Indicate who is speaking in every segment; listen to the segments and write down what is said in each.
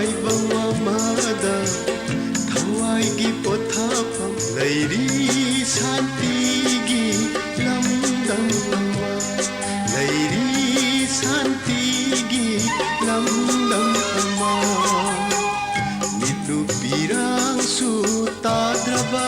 Speaker 1: ꯇꯥꯏꯕꯪ ꯑꯃꯗ ꯊꯋꯥꯏꯒꯤ ꯄꯣꯊꯥꯐꯝ ꯂꯩꯔꯤ ꯁꯥꯟꯇꯤꯒꯤ ꯂꯝꯗꯝ ꯑꯃ ꯂꯩꯔꯤ ꯁꯥꯟꯇꯤꯒꯤ ꯂꯝꯗꯝ ꯑꯃ ꯃꯤꯠꯂꯨ ꯄꯤꯔꯥꯡꯁꯨ ꯇꯥꯗ꯭ꯔꯕ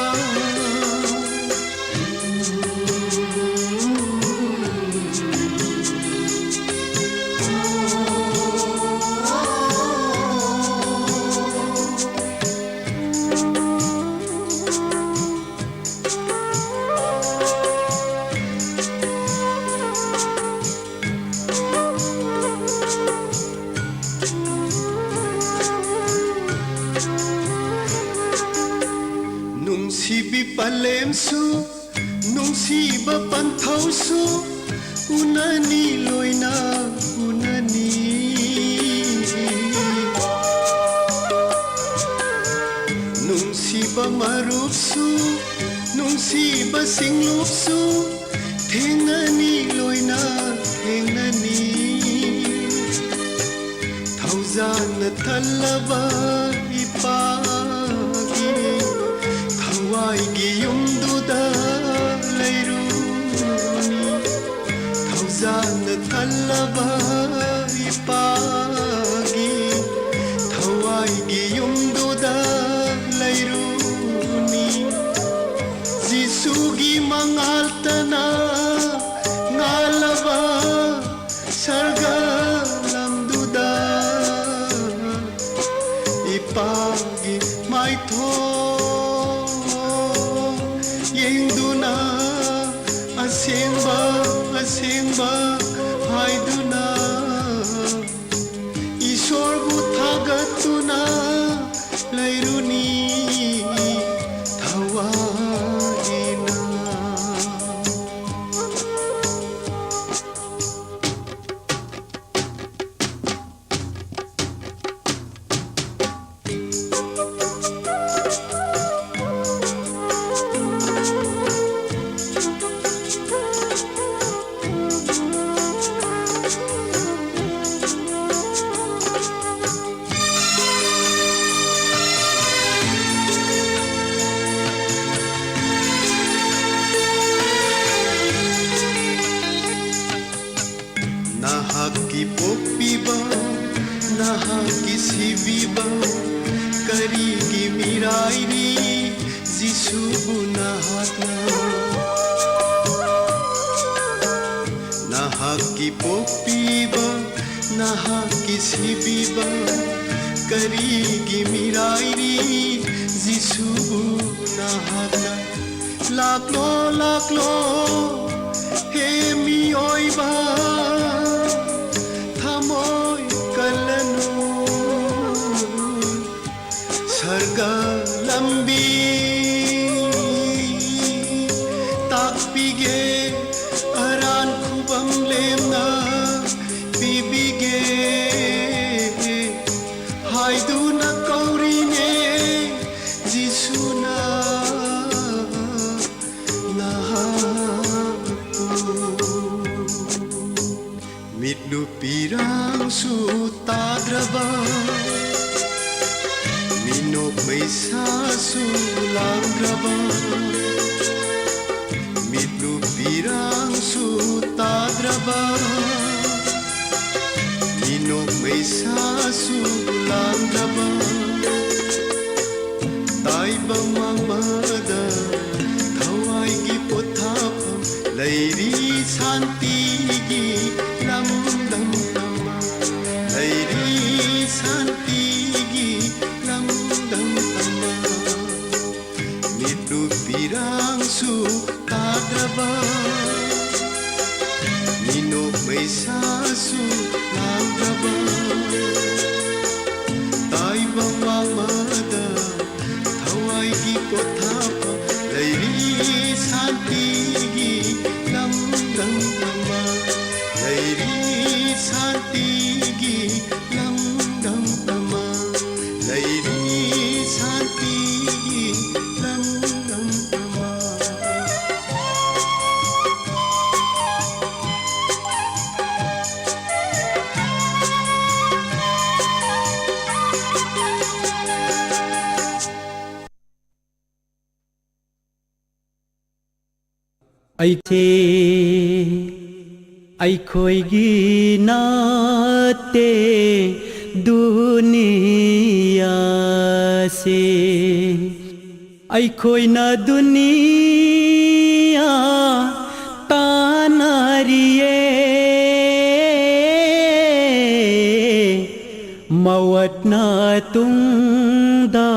Speaker 1: ꯅꯨꯡꯁꯤꯕꯤ ꯄꯂꯦꯝꯁꯨ ꯅꯨꯡꯁꯤꯕ ꯄꯟꯊꯧꯁꯨ ꯎꯅꯅꯤ ꯂꯣꯏꯅ ꯎꯅꯅꯤ ꯅꯨꯡꯁꯤꯕ ꯃꯔꯨꯞꯁꯨ ꯅꯨꯡꯁꯤꯕ ꯁꯤꯡꯂꯨꯞꯁꯨ ꯊꯦꯡꯅꯅꯤ ꯂꯣꯏꯅ ꯊꯦꯡꯅꯅꯤ ꯊꯧꯖꯥꯜꯅ ꯊꯜꯂꯕ ꯏꯄꯥꯒꯤ ꯊꯋꯥꯏꯒꯤ ꯌꯨꯝꯗꯨꯗ ꯂꯩꯔꯨꯅꯤ ꯊꯧꯖꯥꯜꯅ ꯊꯜꯂꯕ ꯏꯄꯥꯒꯤ ꯊꯋꯥꯏꯒꯤ ꯌꯨꯝꯗꯨꯗ ꯂꯩꯔꯨꯅꯤ ꯖꯤꯁꯨꯒꯤ ꯃꯉꯥꯜꯇꯅ ꯉꯥꯜꯂꯕ ꯁꯔꯒ ꯂꯝꯗꯨꯗ ꯏꯄꯥꯒꯤ ꯃꯥꯏꯊꯣꯡ ꯌꯦꯡꯗꯨꯅ ꯑꯁꯦꯡꯕ ꯑꯁꯦꯡꯕ ꯍꯥꯏꯗꯨꯅ ꯏꯁꯣꯔꯕꯨ ꯊꯥꯒꯠꯇꯨꯅ ꯂꯩꯔꯨꯅꯤ ꯊꯋꯥꯏꯅ ꯅꯍꯥꯛꯀꯤ ꯄꯣꯛꯄꯤꯕ ꯅꯍꯥꯛꯀꯤ ꯁꯤꯕꯤꯕ ꯀꯔꯤꯒꯤ ꯃꯤꯔꯥꯏꯔꯤ ꯖꯤꯁꯨꯕꯨ ꯅꯍꯥꯛꯅ ꯅꯍꯥꯛꯀꯤ ꯄꯣꯛꯄꯤꯕ ꯅꯍꯥꯛꯀꯤ ꯁꯤꯕꯤꯕ ꯀꯔꯤꯒꯤ ꯃꯤꯔꯥꯏꯔꯤ ꯖꯤꯁꯨꯕु ꯅꯍꯥꯛꯅ ꯂꯥꯛꯂꯣ ꯂꯥꯛꯂꯣ हे मियोइबा थमोय कलनु सर्गा लंबी ताकपिगे Aran खुबम Lemna पीबिगे हाइदुना कौरीने जिसुना मिट्लु pirang su tadraba minok maisa su lagraba mitlu pirang su tadraba minok maisa su lagraba taibang mamada thawai gi pothapam leiri santi gi lamdam ama leiri santi gi lamdam ama mitlu pirang su tadraba minok maisa su lagraba tai
Speaker 2: ꯑꯩꯁꯦ ꯑꯩꯈꯣꯏꯒꯤ ꯅꯠꯇꯦ ꯗꯨꯅꯤꯌꯥꯁꯦ ꯑꯩꯈꯣꯏꯅ ꯗꯨꯅꯤꯌꯥ ꯇꯥꯟꯅꯔꯤꯌꯦ ꯃꯋꯠꯅ ꯇꯨꯡꯗ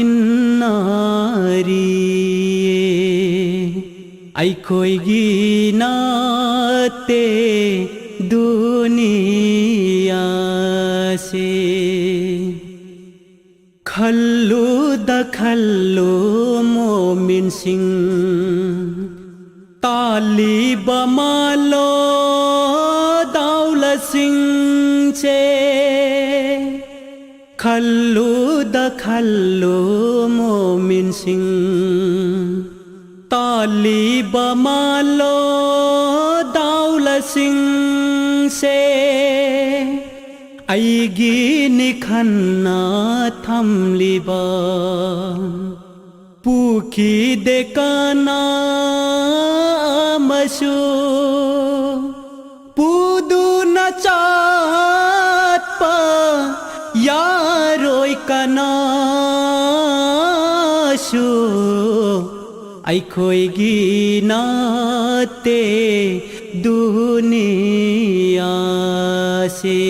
Speaker 2: ꯏꯟꯅꯔꯤꯌꯦ ꯑꯩꯈꯣꯏꯒꯤ ꯅꯠꯇꯦ ꯗꯨꯅꯤꯌꯥꯁꯦ ꯈꯜꯂꯨꯗ ꯈꯜꯂꯨ ꯃꯣꯃꯤꯟꯁꯤꯡ ꯇꯥꯜꯂꯤꯕ ꯃꯥꯜꯂꯣ ꯗꯥꯎꯂꯁꯤꯡꯁꯦ खल्लूदा खल्लू मोमिनसिंह तालिबा मालो दाउलसिंह से आईगी निखन्ना थमलिबा पुखी देकाना मसु पुदु नचात पा यारोय कनाशु अखोयगी नाते दुनिया से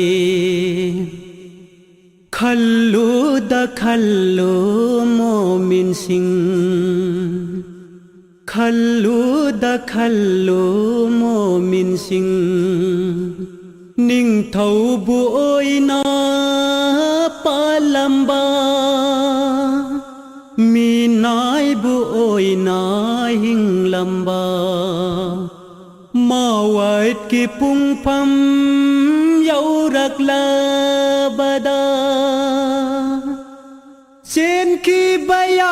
Speaker 2: खल्लू द खल्लू मोमिन सिंह खल्लू द खल्लू मोमिन सिंह निंथौबु ओइना पालंबा मीनायबु ओइना हिंगलंबा मावत की पुंगफम यौरकलबदा सेन की बयारोय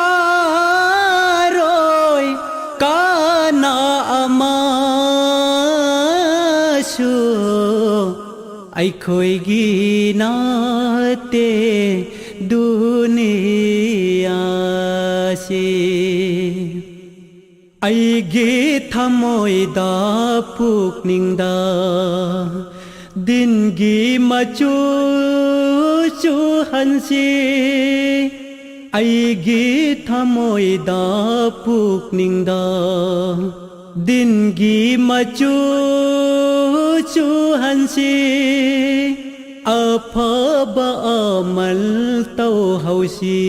Speaker 2: काना अमाशु अखोयगी नाते दुनिया से अगे थमोयदा पुकनिंगदा दिनगी मचू चूहंसी अगे थमोयदा पुकनिंगदा दिनगी मचू चूहंसी अफबा अमल तौहौसी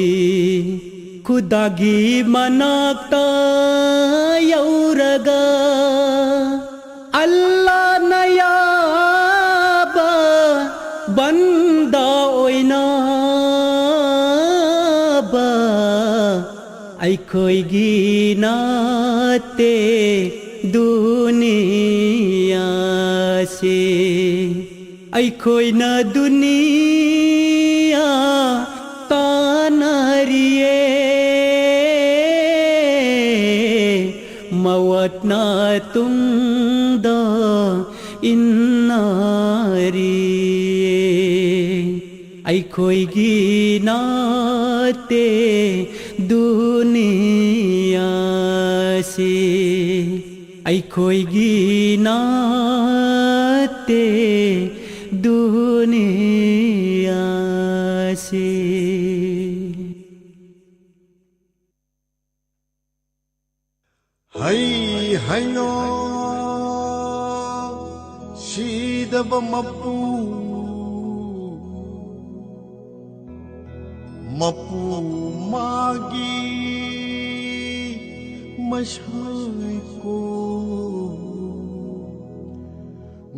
Speaker 2: खुदागी मनाक्ता यौरगा अल्लाह नयाबा बंदा ओइना बा अखोयगी नाते दुनिया से अखोयना दुनिया तानरिये मवतना तुंदा इन्नारिये अखोयगी नाते दुनिया से अखोयगी नाते दुनिया से
Speaker 1: hay hayno sidaba mapu mapu magi mashay ko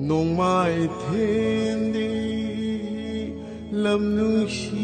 Speaker 1: nong mai thêm đi lâm nung si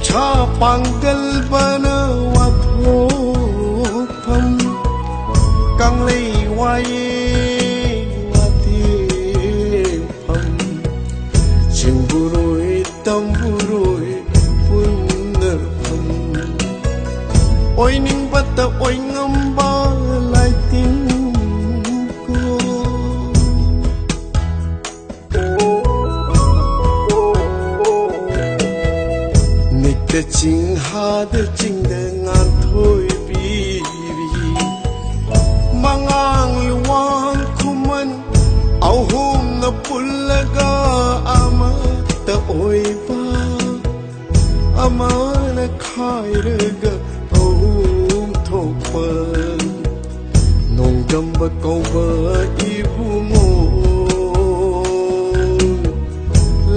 Speaker 1: ชาปังกลบานาวัดโหพัมกังเลยไว้วัดเทพัมชิงบุรุยตัมบุรุยปุณณพัมโอยนิ่งบัตตะโอยงำบาลายติงโกแต่จริงหาแต่จริงแต่งานถ้วยปีมางางลวงคุมันเอาหุ่มนับปุลละกาอามาแต่โอยบ้าอามาละขายเรือกะเอาหุ่มทบเปินนงจำบะกอบะอีบุโม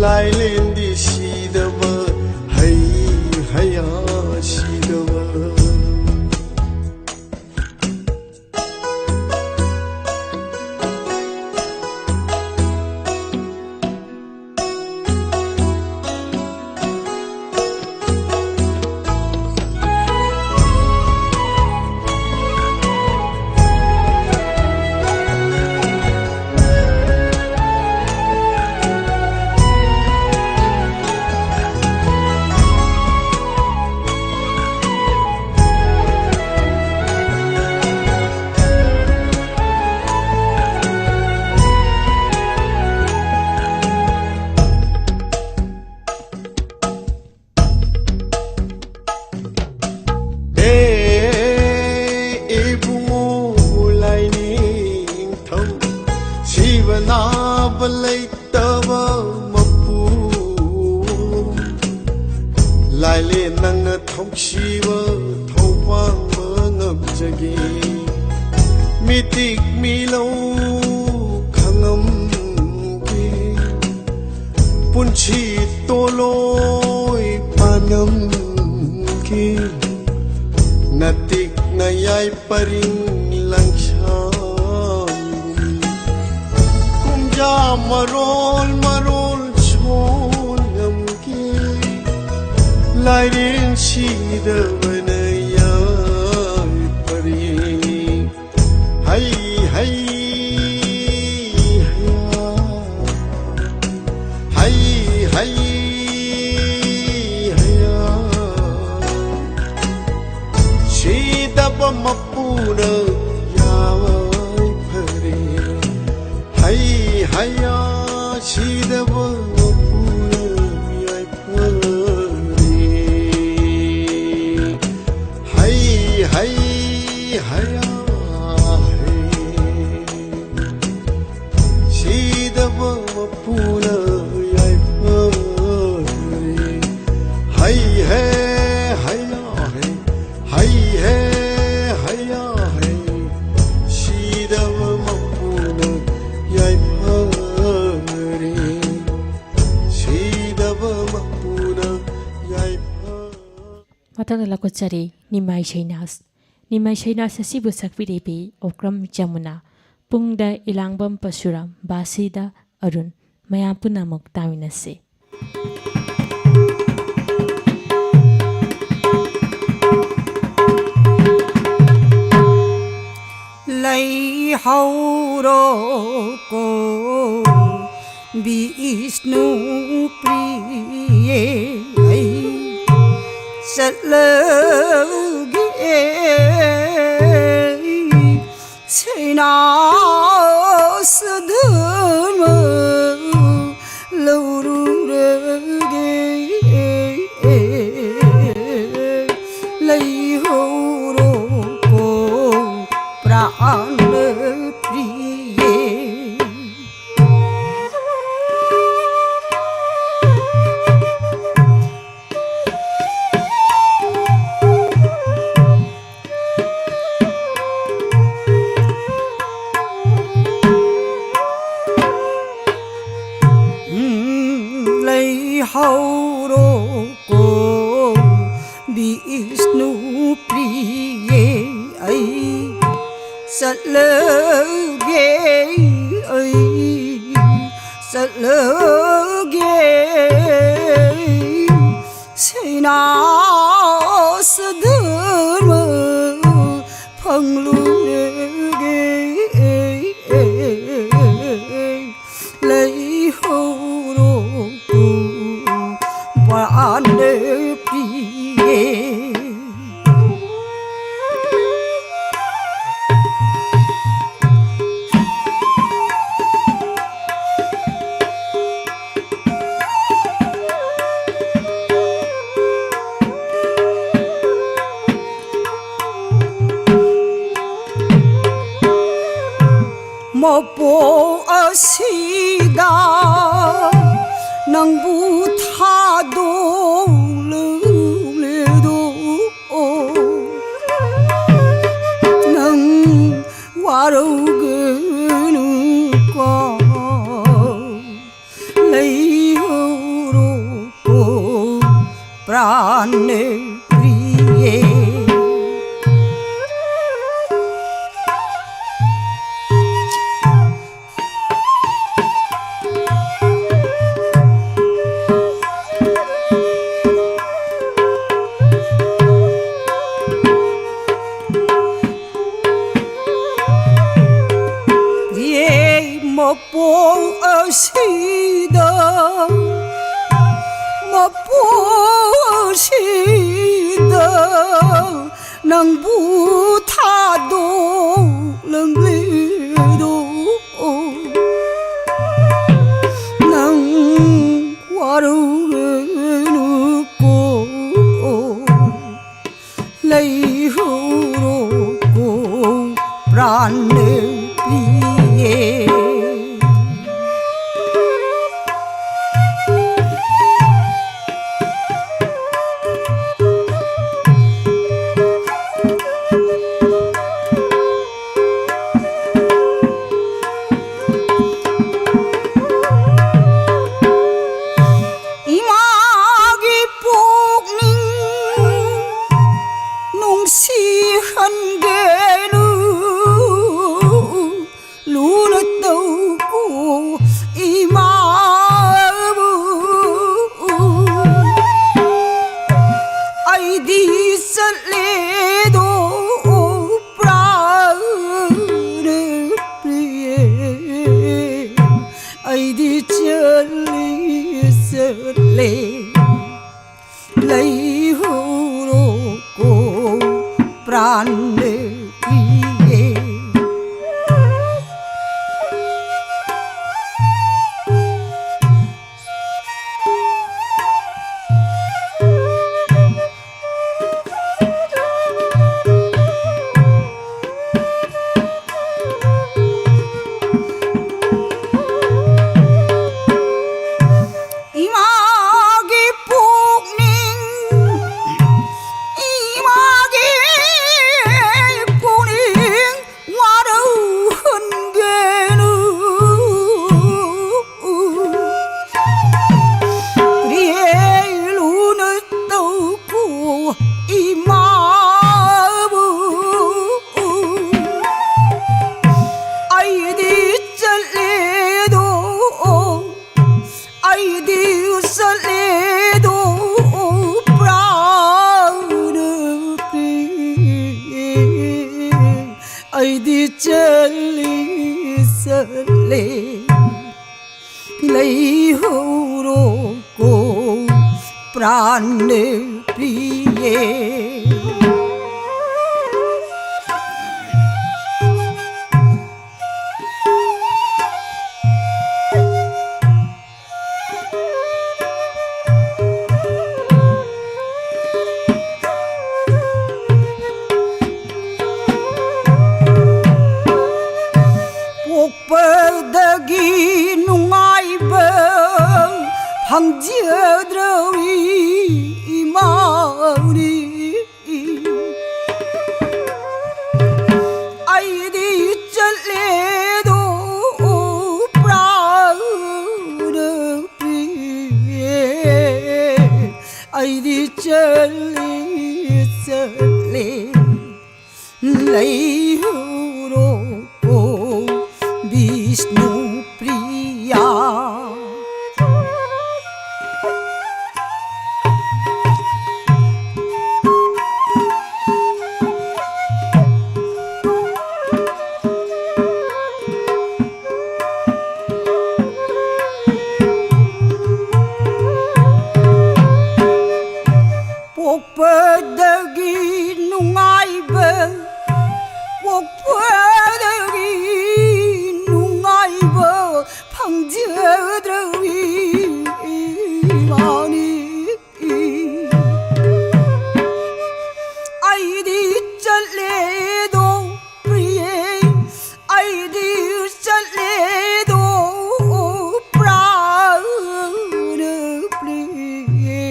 Speaker 1: ลายเล่นดิชีดะบะHaya Shidava Mitik milau khangam ke punchi toloi panam ke natik nayai paring langshan kumja marol marol chonam ke lairin shida vanayai paring Hey, hey, hey, hey, hey, Shidaba mapuna yawai phare. Hey, hey, Shidaba mapuna yawai phare. Hey, hey, hey. Puna yai phare hai hai ya hai hai ya hai shidava mapuna yai phare shidava mapuna yai phare
Speaker 3: Matang lakocari nimai shainas asibu sakvidepi okram jamuna pungda ilangbam pasuram basida Arun mayam punamuk taminase
Speaker 4: Lai hauro ko Vishnu priye Satloge Sena sadhama laururage Lai hauro ko praan priye hauro ko Vishnu priye ai satloge ai satloge se विनाश धर्म फंगलुगे lấy hầu rô và nếp đi một bộ ở xìda nang bu tha đô lưu lê đô nang qua đâu gỡ nu qua lấy hầu rô cô prane priye một bộ ở xì đờ một bộ ở xì đờ nang bu tha đô lưng lê đô nang qua đâu nu cô lấy hầu rô cô prane priye lấy hầu rô cô prane priye lấy hầu rô cô prane priye dagi nungai bang hangjiadrawi imari ai đi chale do prana priye ai đi chale chale lấy hầu rô cô Vishnu Priya ꯄꯣꯛꯄꯗꯒꯤ ꯅꯨꯡꯉꯥꯏꯕ ꯄꯣꯛꯄꯗꯒꯤ ꯅꯨꯡꯉꯥꯏꯕ ꯐꯪꯖꯗ꯭ꯔꯕꯤ ꯏꯃꯥꯅꯤ ꯑꯩꯗꯤ ꯆꯠꯂꯦꯗꯣ ꯄ꯭ꯔꯤꯌꯦ ꯑꯩꯗꯤ ꯆꯠꯂꯦꯗꯣ ꯄ꯭ꯔꯥꯅ ꯄ꯭ꯔꯤꯌꯦ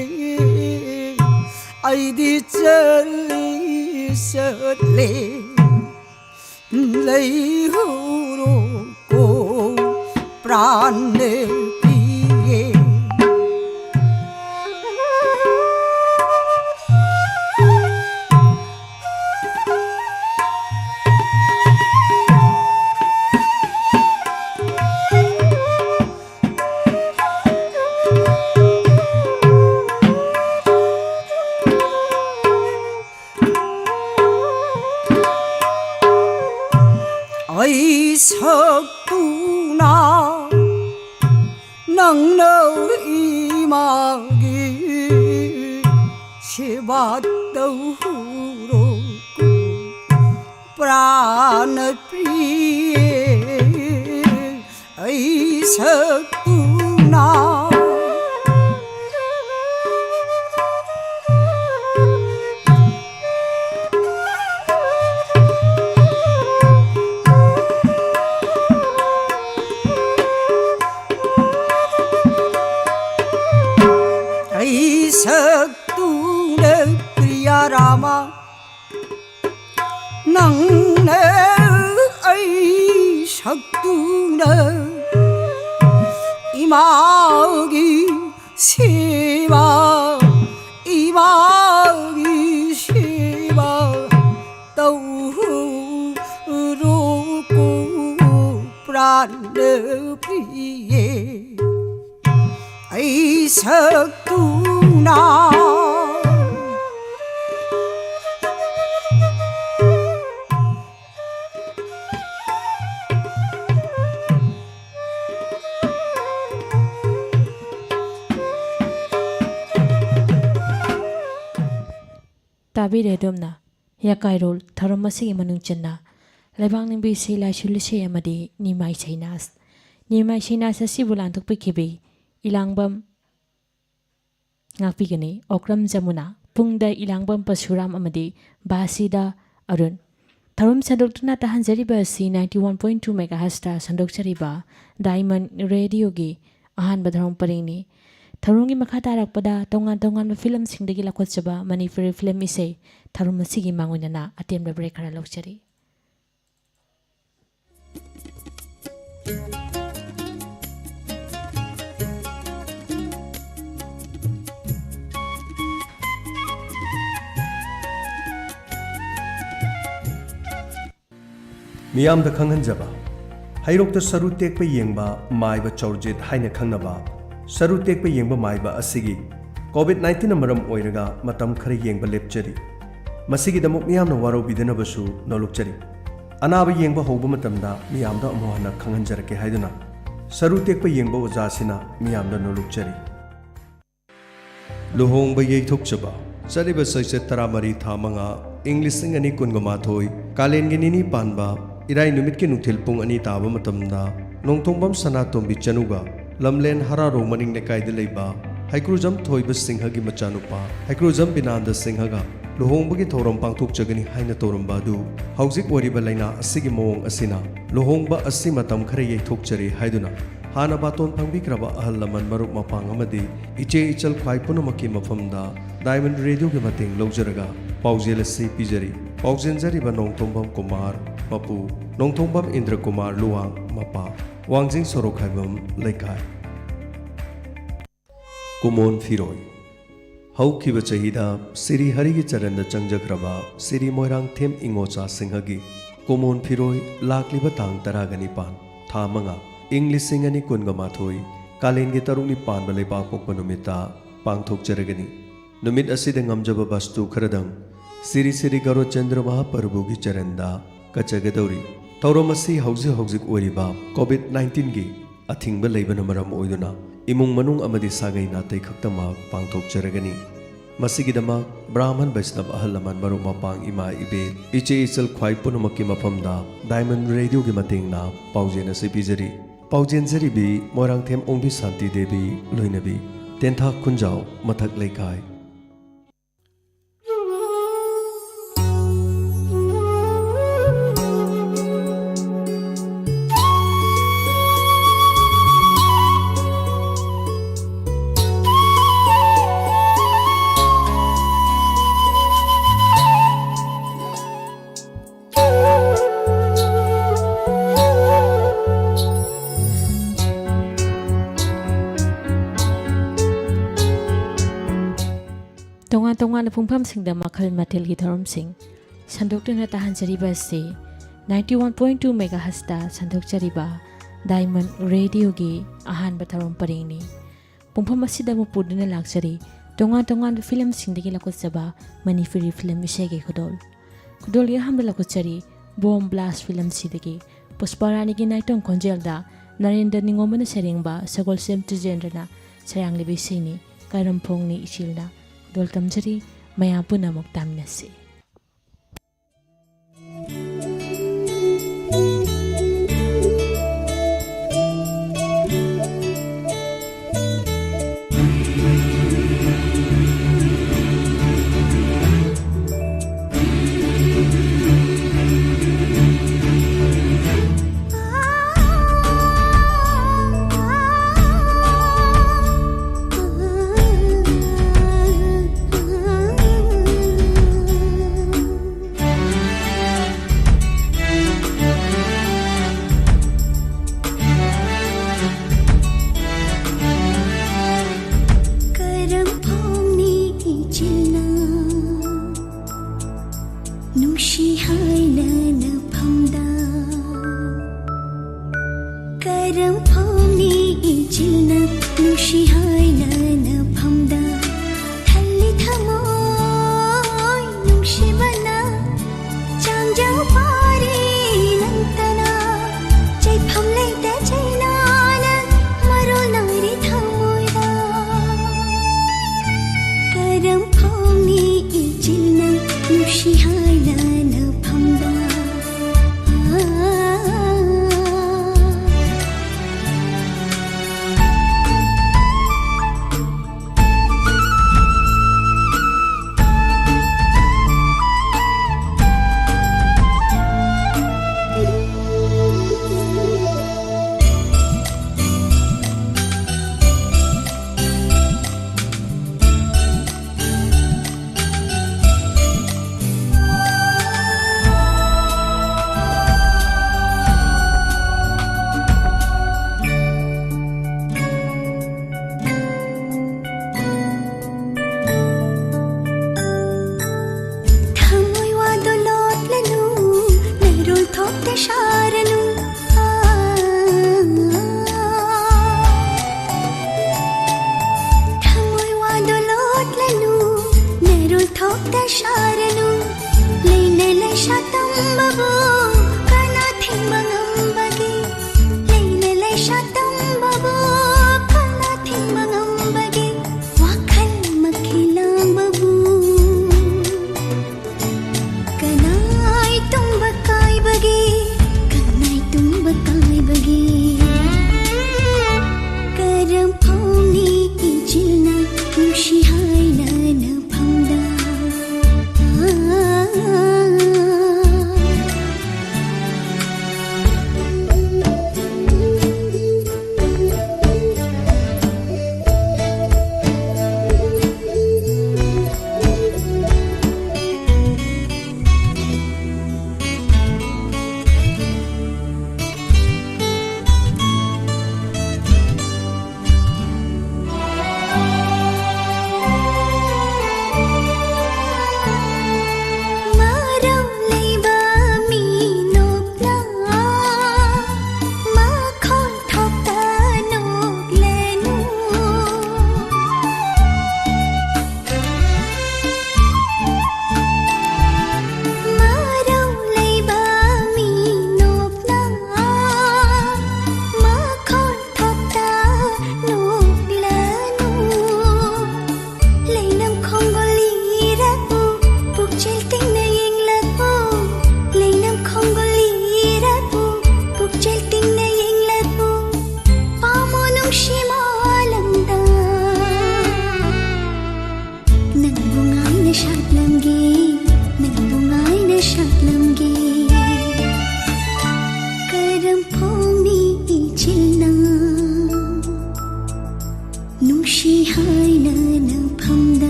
Speaker 4: ꯑꯩꯗꯤ ꯆꯠꯂꯦ ꯂꯩꯍꯧꯔꯣꯀꯣ ꯄ꯭ꯔꯥꯅ ꯄ꯭ꯔꯤꯌꯦ ꯑꯩ ꯁꯛꯇꯨꯅ ꯅꯪꯅ 이마기 세바떠후로 프라나프리에 의석구나 석두는 그야라마 낭내 석두는 이마기 세바 이마기 세바 떠오르고 프라르피에 석두나
Speaker 3: ꯇꯥꯕꯤꯔꯦꯗꯣꯝꯅ ꯌꯥꯀꯥꯏꯔꯣꯜ ꯊꯧꯔꯝ ꯑꯁꯤꯒꯤ ꯃꯅꯨꯡ ꯆꯟꯅ ꯂꯩꯕꯥꯛꯅꯤꯡꯕꯤ ꯏꯁꯩ ꯂꯥꯏꯁꯣꯜ ꯏꯁꯩ ꯑꯃꯗꯤ ꯅꯤꯃꯥꯏ ꯁꯩꯅꯥꯁ ꯑꯁꯤꯕꯨ ꯂꯥꯟꯊꯣꯛꯄꯤꯈꯤꯕꯤ ꯏꯂꯥꯡꯕꯝ ꯉꯥꯛꯄꯤꯒꯅꯤ ꯑꯣꯀ꯭ꯔꯝ ꯖꯃꯨꯅꯥ ꯄꯨꯡꯗ ꯏꯂꯥꯡꯕꯝ ꯄꯔꯁꯨꯔꯥꯝ ꯑꯃꯗꯤ ꯕꯥꯁꯤꯗ ꯑꯔꯨꯟ ꯊꯧꯔꯝ ꯁꯟꯗꯣꯛꯇꯨꯅ ꯇꯥꯍꯟꯖꯔꯤꯕ ꯑꯁꯤ 91.2 ꯃꯦꯒꯥꯍꯔꯠꯖꯇ ꯁꯟꯗꯣꯛꯆꯔꯤꯕ ꯗꯥꯏꯃꯟ ꯔꯦꯗꯤꯑꯣꯒꯤ ꯑꯍꯥꯟꯕ ꯊꯧꯔꯝ ꯄꯔꯦꯡꯅꯤ ꯊꯧꯔꯝꯒꯤ ꯃꯈꯥ ꯇꯥꯔꯛꯄꯗ ꯇꯣꯉꯥꯟ ꯇꯣꯉꯥꯟꯕ ꯐꯤꯂꯝꯁꯤꯡꯗꯒꯤ ꯂꯧꯈꯠꯆꯕ ꯃꯅꯤꯄꯨꯔꯤ ꯐꯤꯂꯝ ꯏꯁꯩ ꯊꯧꯔꯝ ꯑꯁꯤꯒꯤ ꯃꯥꯡꯑꯣꯏꯅꯅ ꯑꯇꯦꯟꯕ ꯕ꯭ꯔꯦꯛ ꯈꯔ ꯂꯧꯖꯔꯤ
Speaker 1: ꯃꯤꯌꯥꯝꯗ ꯈꯪꯍꯟꯖꯕ ꯍꯩꯔꯣꯛꯇ ꯁꯔꯨ ꯇꯦꯛꯄ ꯌꯦꯡꯕ ꯃꯥꯏꯕ ꯆꯧꯔꯖꯤꯠ ꯍꯥꯏꯅ ꯈꯪꯅꯕ ꯁꯔꯨ ꯇꯦꯛꯄ ꯌꯦꯡꯕ ꯃꯥꯏꯕ ꯑꯁꯤꯒꯤ ꯀꯣꯕꯤꯗ-19ꯅ ꯃꯔꯝ ꯑꯣꯏꯔꯒ ꯃꯇꯝ ꯈꯔ ꯌꯦꯡꯕ ꯂꯦꯞꯆꯔꯤ ꯃꯁꯤꯒꯤꯗꯃꯛ ꯃꯤꯌꯥꯝꯅ ꯋꯥꯔꯧꯕꯤꯗꯅꯕꯁꯨ ꯅꯣꯜꯂꯨꯛꯆꯔꯤ ꯑꯅꯥꯕ ꯌꯦꯡꯕ ꯍꯧꯕ ꯃꯇꯝꯗ ꯃꯤꯌꯥꯝꯗ ꯑꯃꯨꯛ ꯍꯟꯅ ꯈꯪꯍꯟꯖꯔꯛꯀꯦ ꯍꯥꯏꯗꯨꯅ ꯁꯔꯨ ꯇꯦꯛꯄ ꯌꯦꯡꯕ ꯑꯣꯖꯥꯁꯤꯅ ꯃꯤꯌꯥꯝꯗ ꯅꯣꯜꯂꯨꯛꯆꯔꯤ ꯂꯨꯍꯣꯡꯕ ꯌꯩꯊꯣꯛꯆꯕ ꯆꯠꯂꯤꯕ ꯆꯩꯆꯠ 13 ꯊꯥ 5 ꯏꯪ 2019 ꯀꯥꯂꯦꯟꯒꯤ ꯅꯤꯅꯤ ꯄꯥꯟꯕ इराई नुमित के नुथिल पुंग अनि ताबा मतमदा नोंथोंबम सनातोंबी चनुगा लमलेन हरारो मनिंग लेकाइद लेबा हाइक्रुजम थोइब सिंहगी मचानुपा हाइक्रुजम बिनांद सिंहगा लुहोंबगी थौरम पांगथोक जगनी हाइना तौरंबा दु हौजिक ओरिबा लैना असिगी मोंग असिना लुहोंबा असि मतम खरे यैथोक चरी हाइदुना हाना बातोन फंगबिक्रबा अहल लमन मरुक मपांग अमदी इचे इचल ख्वाइ पुनमकी मफमदा डायमंड रेडियो के मतेंग लौजरगा पाउजेल असि पिजरी पाउजेंजरीबा नोंथोंबम कुमार मपू नोंथोंबम इंद्र कुमार लुवांग मपा वांगजिंग सोरोखाइबम लेखाय कुमोन फिरोय हौखिब चहिदा सिरी हरिगी चरन चंगजग्रबा सिरी मोइरांग थेम इंगोचा सिंहगी कुमोन फिरोय लाक्लिबा तांग 15 था 5 इंग 2019 कालेंगे तरुंगनी पानबा लेबा पोकपा नुमिता पांगथोकजरगनी नुमित असिदे ngamjaba bastu खरदंग सिरी सिरी गरो चंद्र महाप्रभुगी चरनदा कचगदौरी तौरमसी हौजिक हौजिक ओरिबा कोविड-19 गी अथिंगबा लेबन मरम ओइदुना इमुंग मनुंग अमदि सागै नातै खक्तमा पांगथोकजरगनी
Speaker 5: मसिगिदमा ब्राह्मण वैष्णव अहल लमन मरु मपांग इमा इबे इचे इचल ख्वाई पुनमकी मफमदा डायमंड रेडियो की मतेंगना पाउजेन से पिजरी पाउजेन जरीबी मोरांगथेम ओंबी शांति देवी लोइनबी तेंथा खुंजाव मथक लेखाय
Speaker 3: तोंगा पुंफम सिंगदा मखल मथेल की थरम सिंह संदोक्तुना ताहानजरिबा से 91.2 मेगाहर्ट्ज ता संदोक्चरिबा डायमंड रेडियो की अहानबा थरम परिंगनी पुंफम असिदा मुपुदुना लाक्चरी तोंगा फिल्म सिंगदगी लकोचबा मणिपुरी फिल्म इसेगे खुदोल या हमला लकोचरी बॉम्ब ब्लास्ट फिल्म सिदगी पुष्पारानी की नाइटों खोंजेलदा नरेंद्र निंगोमन सेरिंगबा सगोलसेम तुजेंद्रना सयांगलिबी सिनी कारमफोंगनी इचिलना दोल तमजरी मया पुनमुक तामिनसे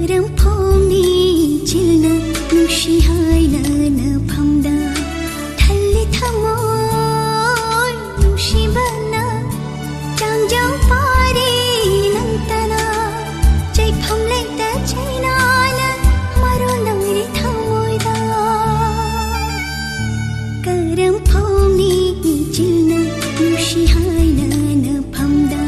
Speaker 6: Karam phongni chilna nushi haina na phamda thalli thamoy nushi bana changjang pare nantana chai phamle ta chaina na maro nangri thamoy da Karam phongni chilna nushi haina na phamda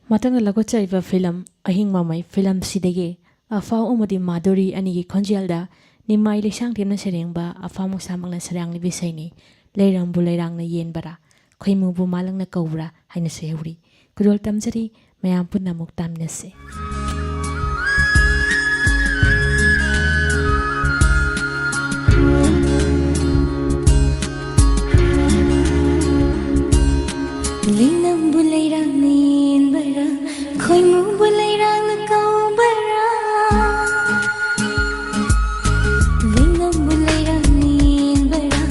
Speaker 3: Matang lagochaiba film ahing mamai film sidege afau umadi maduri anigi khonjalda nimai lesang temna serengba afamu samangna sarang ni bisaini leirang bu leirang na yen bara khoimu bu malang na kaura haina seuri kudol tamjari mayam punna muktam nase
Speaker 6: Linam bulairang nin bara khoimu bulairang kau bara Linam bulairang nin bara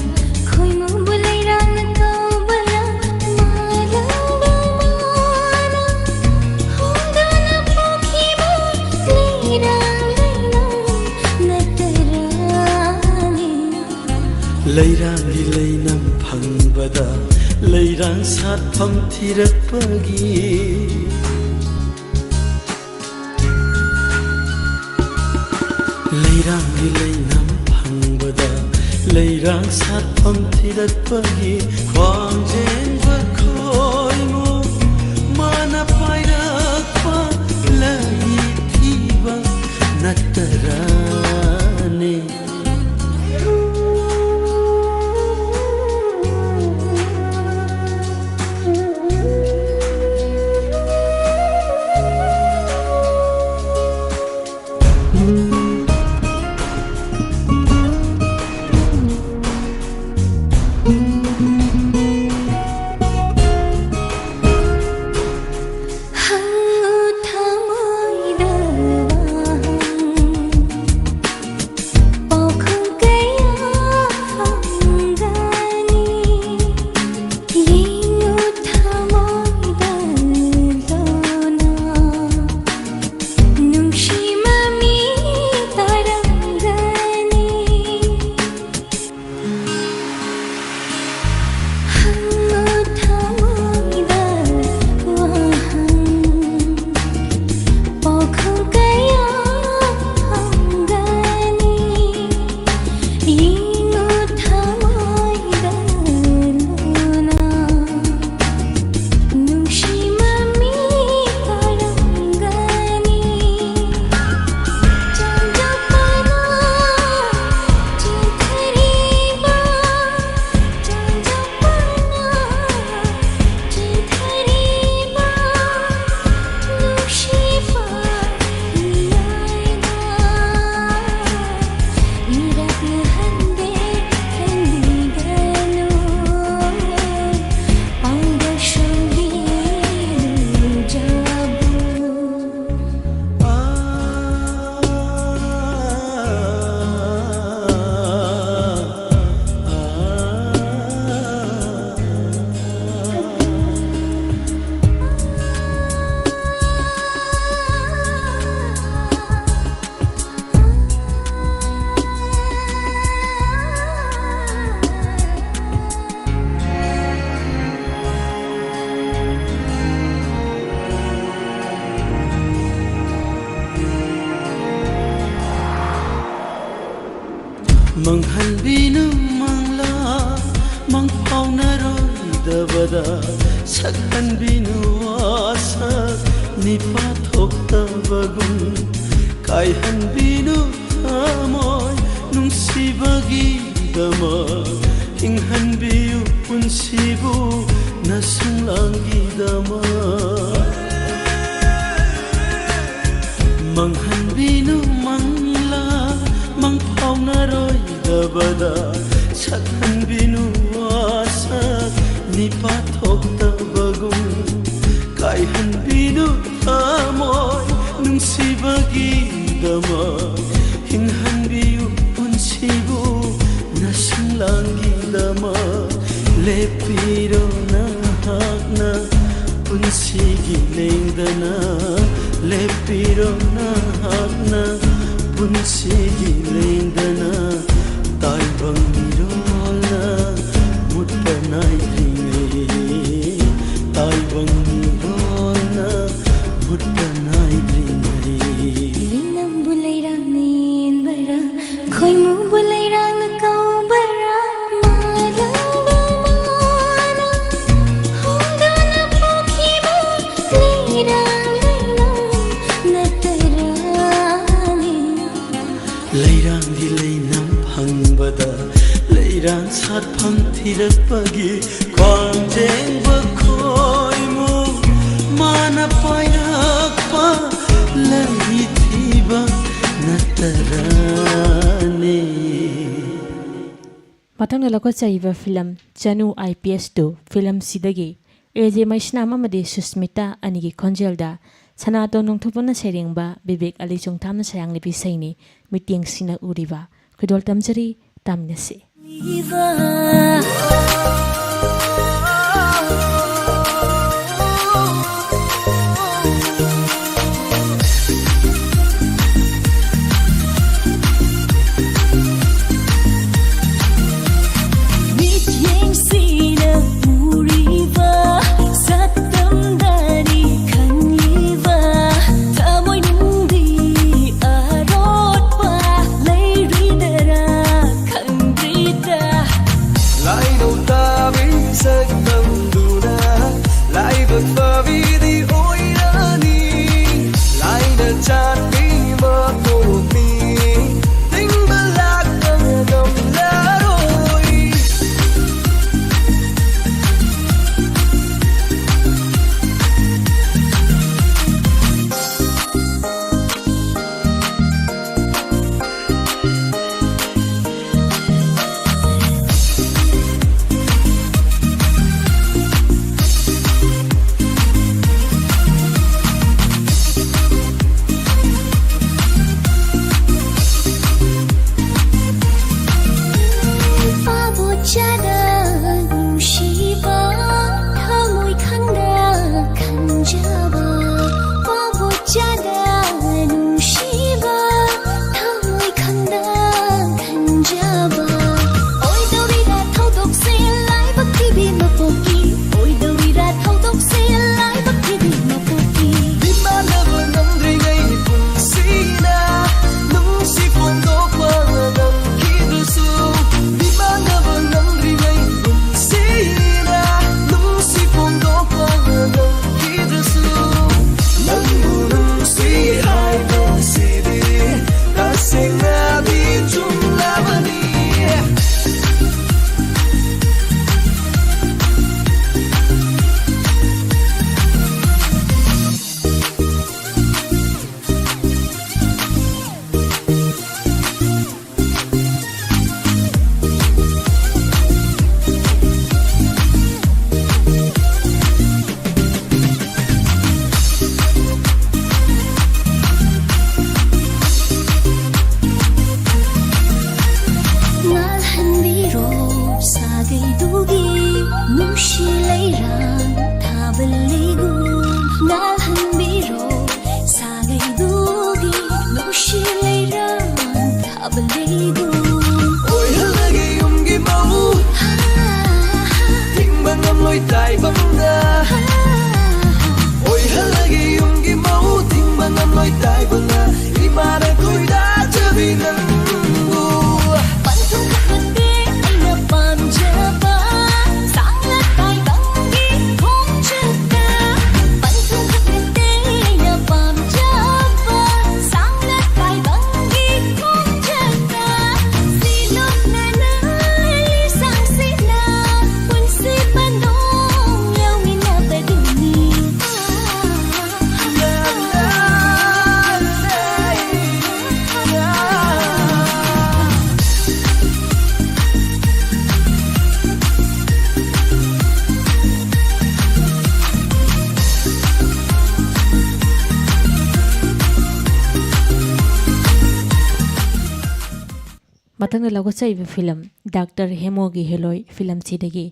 Speaker 6: khoimu bulairang kau bara malang mana hondana pokhiba leirang natarani
Speaker 7: Leirang di leinam phangbada Leirang satpham thirakpagi Leirang di leinam phangbada Leirang satpham thirakpagi khwangjen bakhoimu mana pairakpa lai thiba natarane Manghanbinu mangla mangpaunaroi dabada sakhanbinu asak nipathoktabagun kaihanbinu amoy nungsibagi dama hinghanbiu punsibu nasunglangi dama Manghanbinu mangla mangpaunaroi dabada sakhanbinu asak nipathoktabagun kaihanbinu amoy nungsibagi dama hinghanbiu punsibu nasunglangi dama lepiro na hakna punsigi lengdana lepiro na hakna punsigi lengdana taibang mirona mutpanai ringai taibang mirona mutpanai ringai
Speaker 6: Linam bulai rang nin bara khoi mu bulai rang kau bara mala mana hongana pokhi ba leirang natarani
Speaker 7: leirang di leinam hangbada leirang sat pham thirak pagi kwang jeng ba khoi mu mana pairak pa lai thiba natarani
Speaker 3: Matang nalako sa iba film Chanu IPS 2 film sidagi AJ Maisnama madi Susmita anigi konjelda sanato nung thupona serengba Bibek Ali Chungtam na sayang ni Pisaini mitiang sina uriba kudol tamjari tamnasi Matang na lago sa iba film Dr. Hemogi Heloy film sidagi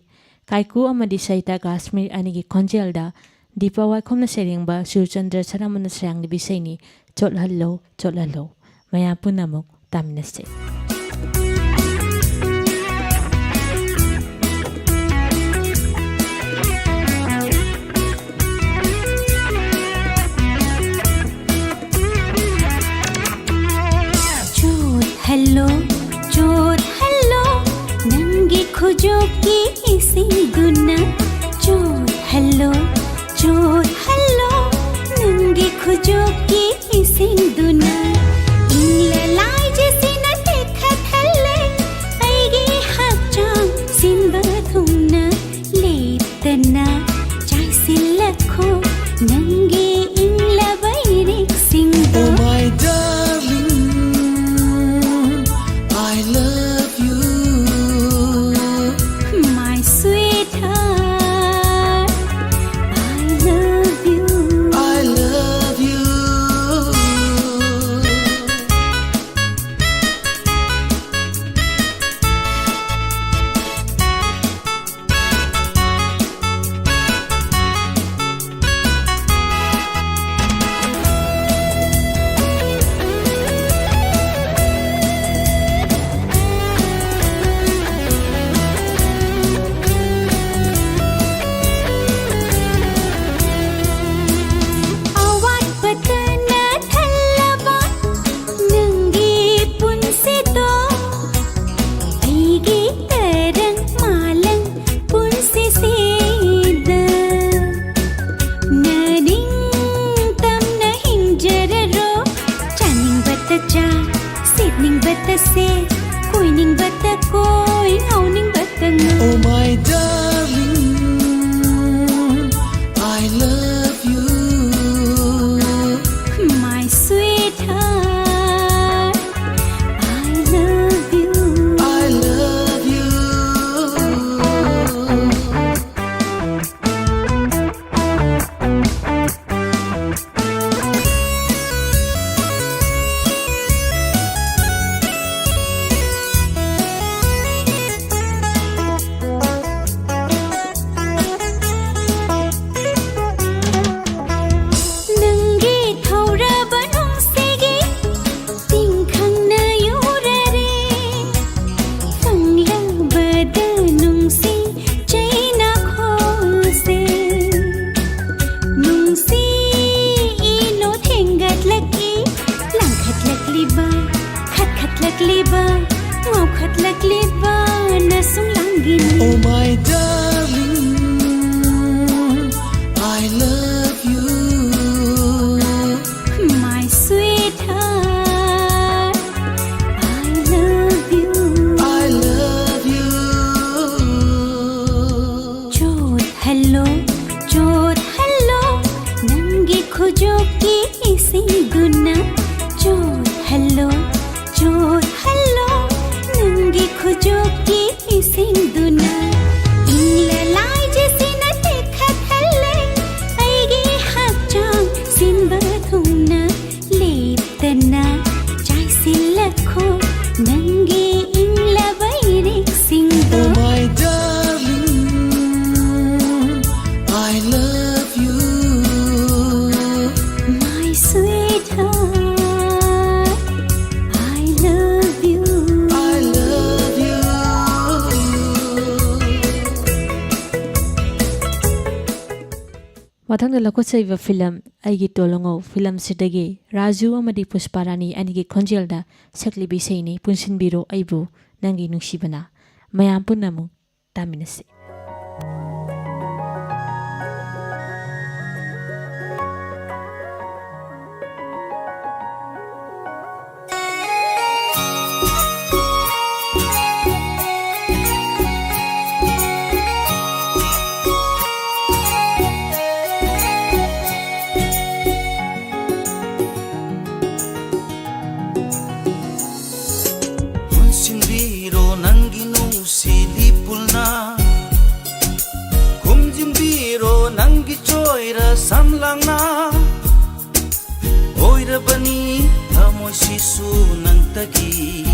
Speaker 3: Kaiku amadi Saita Kashmir anigi Konjelda Deepa Waikhomna Seringba Surchandra Saramana Serangni Bisaini Chotlallo Maya Punamuk Taminase.
Speaker 6: hello nangi khujo ki isi guna hello nangi khujo ki isi guna inla lai jesi na dekha thalle aigi hachang simba thumna leptana chai silakho nangi inla bairik singdo.
Speaker 7: Oh my darling, I love you.
Speaker 6: My sweetheart, I love you.
Speaker 7: I love you.
Speaker 6: Awat patana thallaba nangi punsito aigi tarang malang punsi sida naning tam na hinjararo chaning bata cha sidning bata se koining bata koi auning bata ngo.
Speaker 7: Oh my darling, I love you.
Speaker 6: My sweetheart, I love you.
Speaker 7: I love you.
Speaker 6: Nangi thaura banung segi tingkhang na yurare phangla badanung si chaina khose nung si ilo thengat laki lang khat lakli ba khat lakli ba ngau khat lakli ba na sung langin.
Speaker 7: Oh my darling, I love you.
Speaker 6: My sweetheart, I love you.
Speaker 7: I love you.
Speaker 6: hello nangi khujo ki isi guna hello nangi khujo ki isi guna inla lai jesi na dekha thalle aigi hachang simba thumna leptana chai silakho nangi inla bairik singdo.
Speaker 7: Oh my darling, I love you.
Speaker 6: My sweetheart, I love you.
Speaker 7: I love you.
Speaker 3: Mathangda lakosaiba film aigi tolongo film sidagi Raju amadi Pushparani anigi Konjelda sakli bisaini punsinbiro aibu nangi nungsibana mayam punamu taminase.
Speaker 7: Punsinbiro nangi nusili pulna, kumjinbiro nangi choira samlangna, oira bani thamo shisu nangtagi.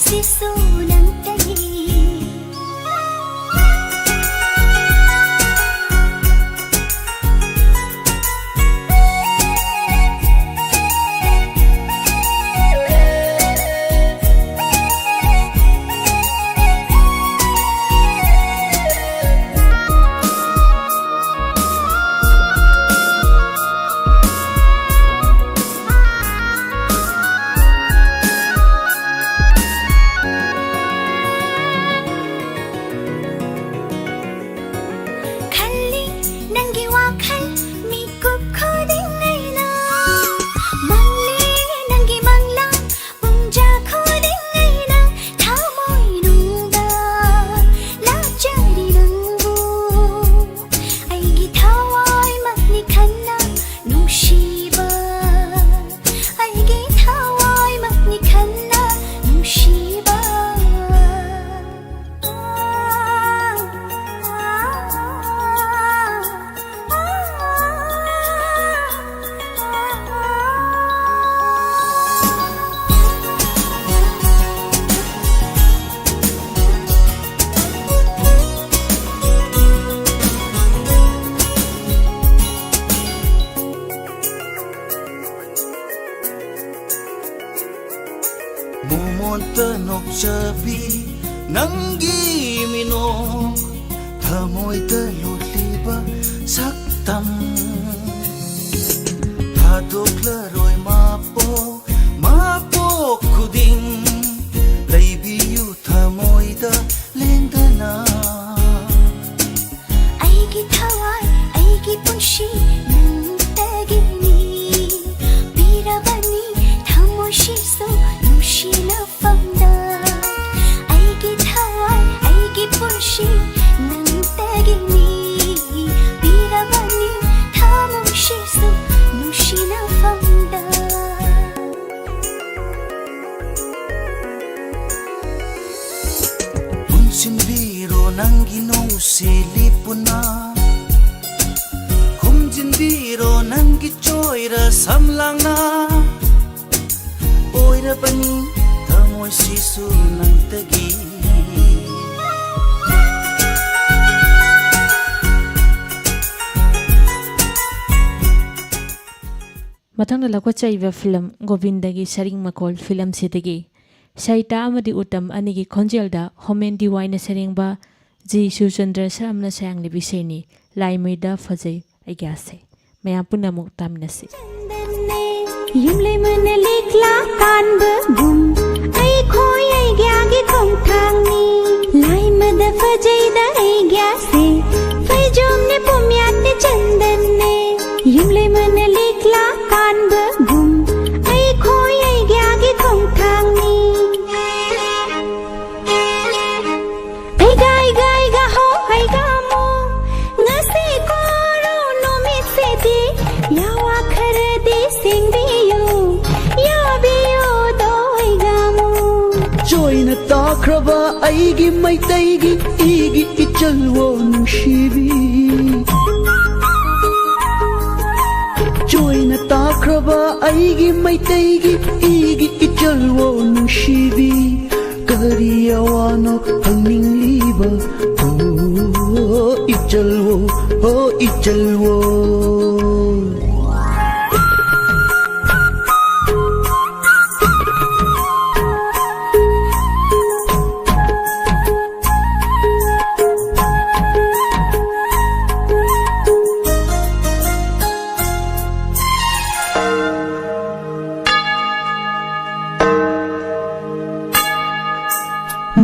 Speaker 6: sisu ng tagi.
Speaker 7: Mumunta noksabi nanggi minok Thamoy dalutliba saktam Hadok laroy mapo kuding Laybiyu thamoy da lengdana
Speaker 6: Aigi thawai, aigi punshi nang tagini Birabani thamoy shiso nushila famda Aigi thawai, aigi punshi nang tagini Birabani thamoy shiso nushila famda
Speaker 7: Humjinbiro nanginong silipuna Humjinbiro nangi choira samlangna Oira bani thamoy sisu nang tagi
Speaker 3: Matang lakwa chaiba film Govindagi Saring Makol film sidagi Saita amadi utam anigi khonjelda homen diwaina saringba Ji Suchandra saramna sayang libiseni laimida fazai agyase maya punamuk tamnasi
Speaker 6: Yumle mana likla kanba gum Ai khoi ai gyagi thong thangni Lai mada fajai da ai gyase Fai jomne pumyat ne chandan ne Yumle mana likla kanba gum Ai khoi ai gyagi thong thangni Ai gai ga ho ai ga mo Ngase koro no mit se di Yawa khar di sing biyo Ya biyo doi ga mo
Speaker 4: Joina takraba aigi maitaigi igi ichalwo nungshibi Joina takraba aigi maitaigi igi ichalwo nungshibi Kariyawano hangingliba ichalwo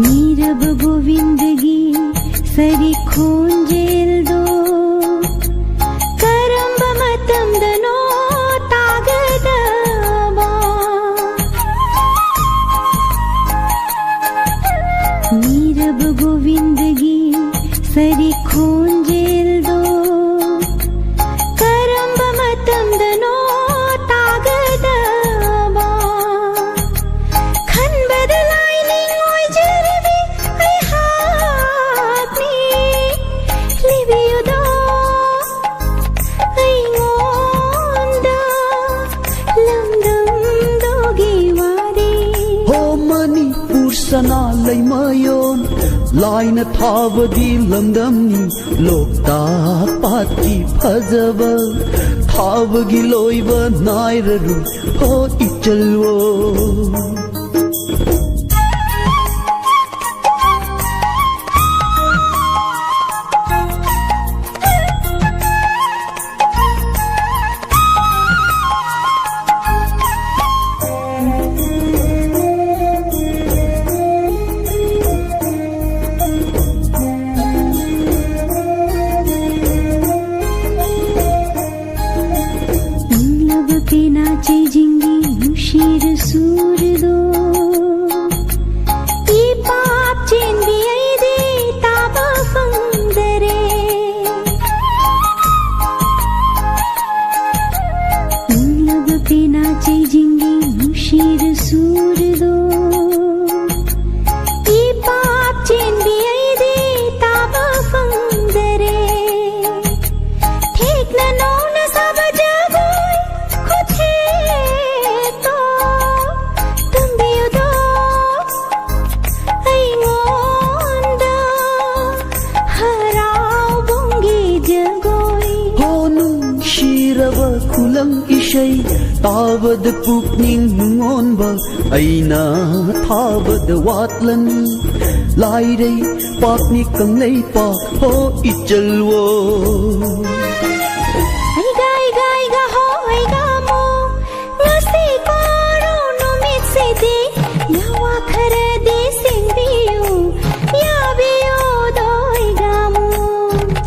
Speaker 6: नीरब गोविंदगी सरी खोंजेल दो करंब मतम दनो तागदबा नीरब गोविंदगी सरी खोंजेल दो करंब मतम दनो तागदबा खन बदलाई निंगोय जरबी आई हापनी लिबियो आई ngoंदा लमदम दोगी वारे
Speaker 4: हो मणिपुर
Speaker 8: सना लैमयोन लाइन थाबदी लमदमनी लोकताक पातकी फजब थाबगी लोइब नायररु हो इचलवो ताबद पुकनिंग नुंगोनबा अइना थाबद वातलनी लाइरे पाकनी कंगलै पा हो इचलवो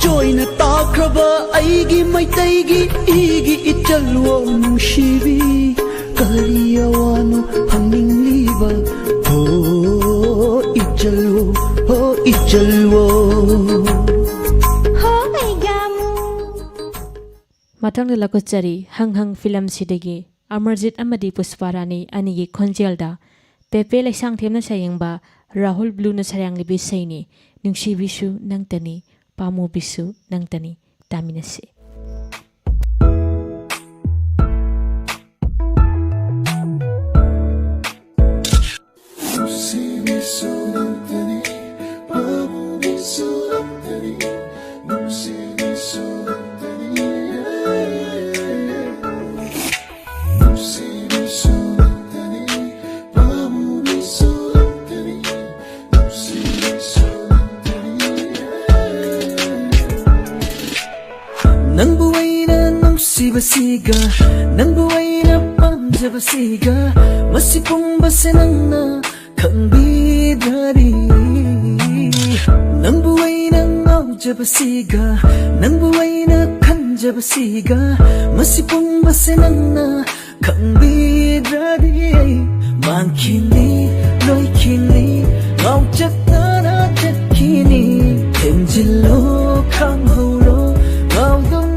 Speaker 8: जोइन ताख्रबा अइगी मैतैगी इगी इचलवो नुशिबी करियावानो हंगिंगलीबा हो इचलवो
Speaker 3: मथंग लकुचरी हंग हंग फिल्म सिदगी अमरजीत अमदी पुष्पारानी अनिगी खोंजेलदा पेपे लेसांग थेमना सायंगबा राहुल ब्लू न सायांगलिबी Saini नुंशिबिसु नंगतनी पामुबिसु नंगतनी तामिनसे
Speaker 8: Basiga nang buhay na panjabasiga masipong base nang na kambidari nang buhay na aujabasiga nang buhay na kanjabasiga masipong base nang na kambidari mangkini loikini aujatara jatkini tenjilo kanghoro audong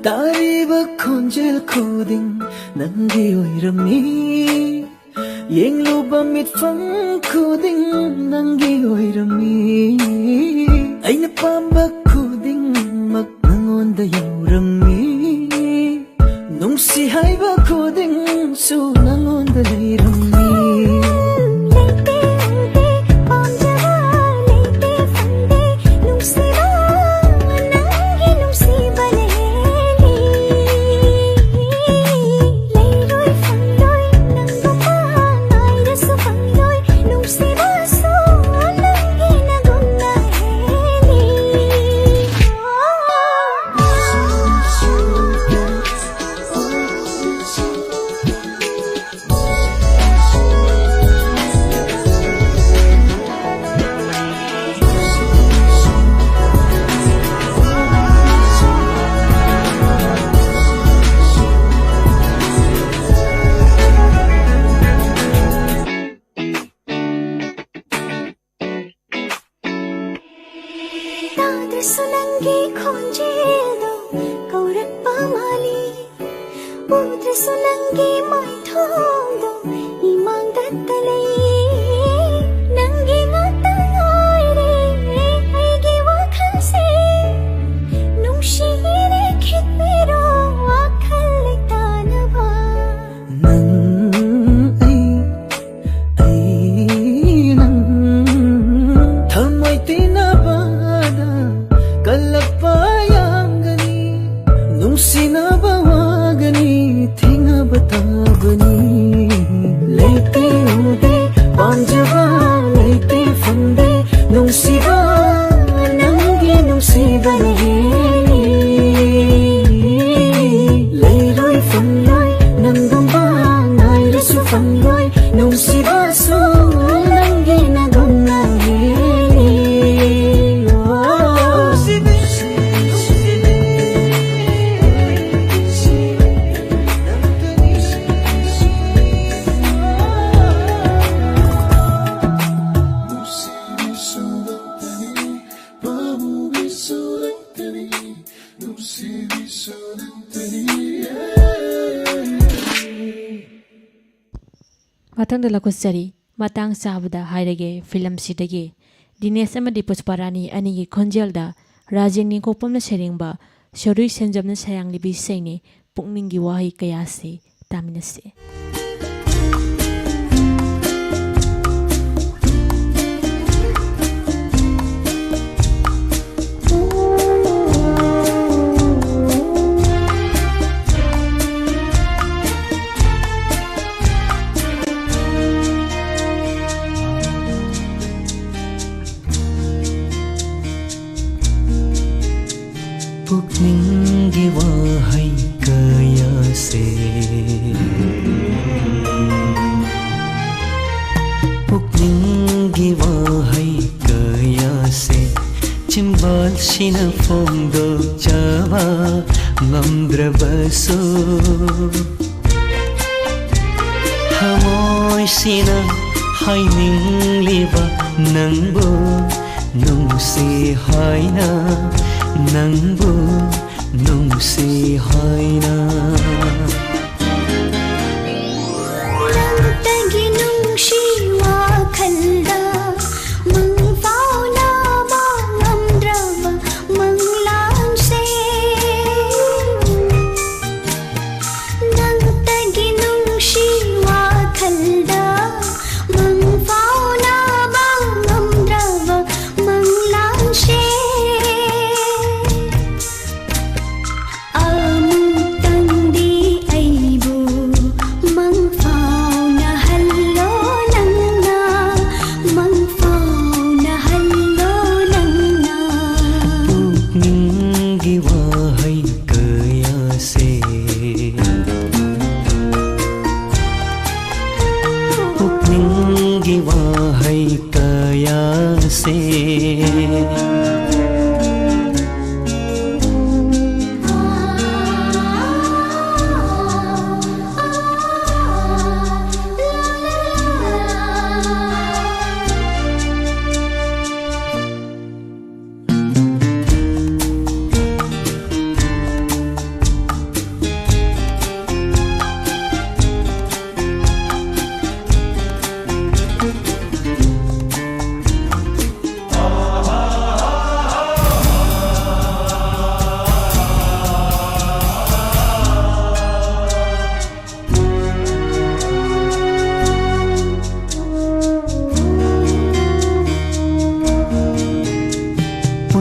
Speaker 8: तारीब खोंजेल खुदिंग नंगी ओइरमी येंगलो बमित फंग खुदिंग नंगी ओइरमी अइना पाम्बा खुदिंग मक नंगोंद यौरमी नुंसी हाइबा खुदिंग सु नंगोंद लैरमी
Speaker 6: उद्रसु नंगी माइथोंदो इमांग दत्तले नंगी ngata ngaire aigi wakhase nungshire khitmiro wakhal tanaba
Speaker 8: nang ai nang thamai tinabada kalapayangani nungsinaba wagani thingabatabani leite ude panjaba leite fande nungsiba nangi nungsibani leiroi fanloi nangamba nairasu fanloi nungsiba so nangi nagumna
Speaker 3: Matang dala kusari matang sabda hairage film sidage Dinesh amadi Pushparani anigi khonjelda Rajini kopamna seringba Sharui senjamna sayang libi saini pukningi wahi kayase taminase
Speaker 2: pukningi wahai kayase pukningi wahai kayase chimbal sina fongdo chava ngamdrabaso hamoy sina hainingliba nangbo nungsi haina nangbu nungsi haina
Speaker 6: nangtagi nungshi wakhalda mangfauna mangamdrava manglanse nangtagi nungshi wakhalda mangfauna mangamdrava manglanse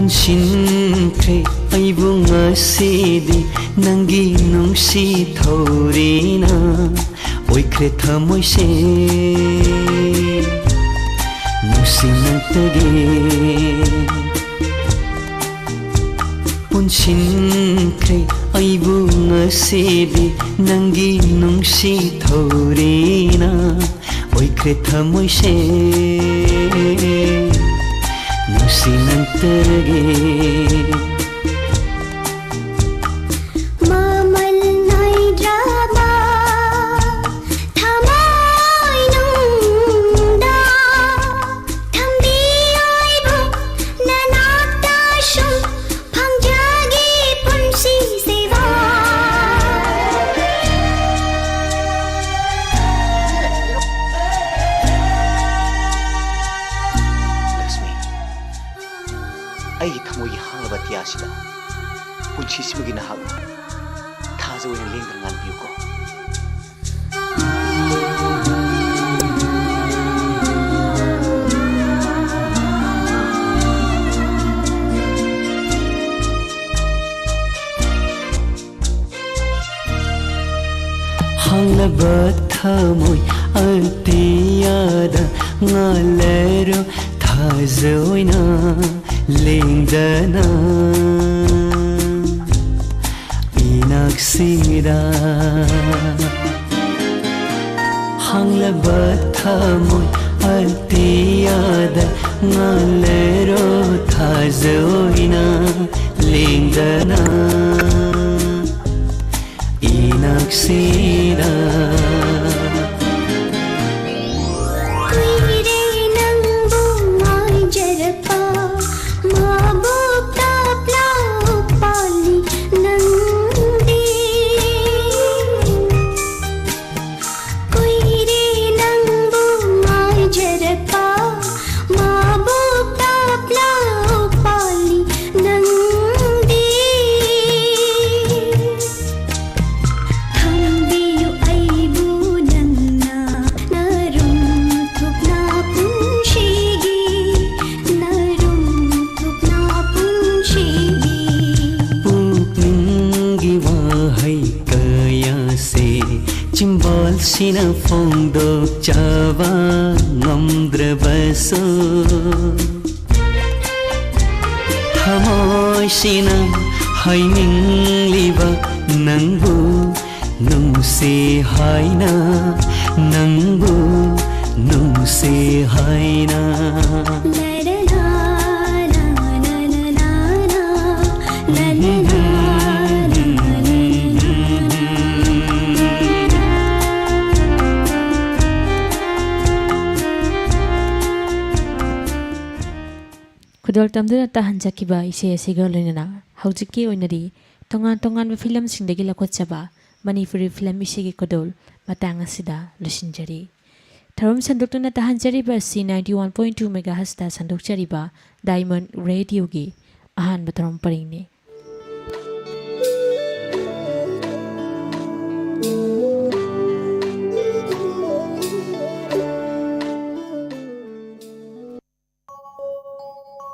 Speaker 2: Punshintre aibu ngasidi nangi nungsi thorina oikre thamoi se nungsi nangtage punshintre aibu ngasidi nangi nungsi thorina oikre thamoi se Nusinantarge
Speaker 6: mamal nai drama thamai nungda thambi aibo nanata shum phangjagi punsi seva
Speaker 9: ꯅꯨꯡꯁꯤꯁꯤꯕꯒꯤ ꯅꯍꯥꯛꯅ ꯊꯥꯖ ꯑꯣꯏꯅ ꯂꯦꯡꯗꯅ ꯉꯥꯟꯕꯤꯌꯨꯀꯣ
Speaker 2: Hanglaba thamoi atiyada ngalero thazoina lengdana inaksida Hanglaba thamoi atiyada ngalero thazoina lengdana inaksida Sina fondok jawa ngamdrabaso Thamoy sina haining liba nangbu nungsi haina nangbu nungsi haina
Speaker 3: Kudol tamduna tahan jakiba ise asiga loinana haujiki oinari tongan film singdagi lakotchaba Manipuri film isegi kudol matang asida lusinjari Tharum sandokna tahan jariba C91.2 MHz ta sandok jariba Diamond Radio gi ahan batarom paringni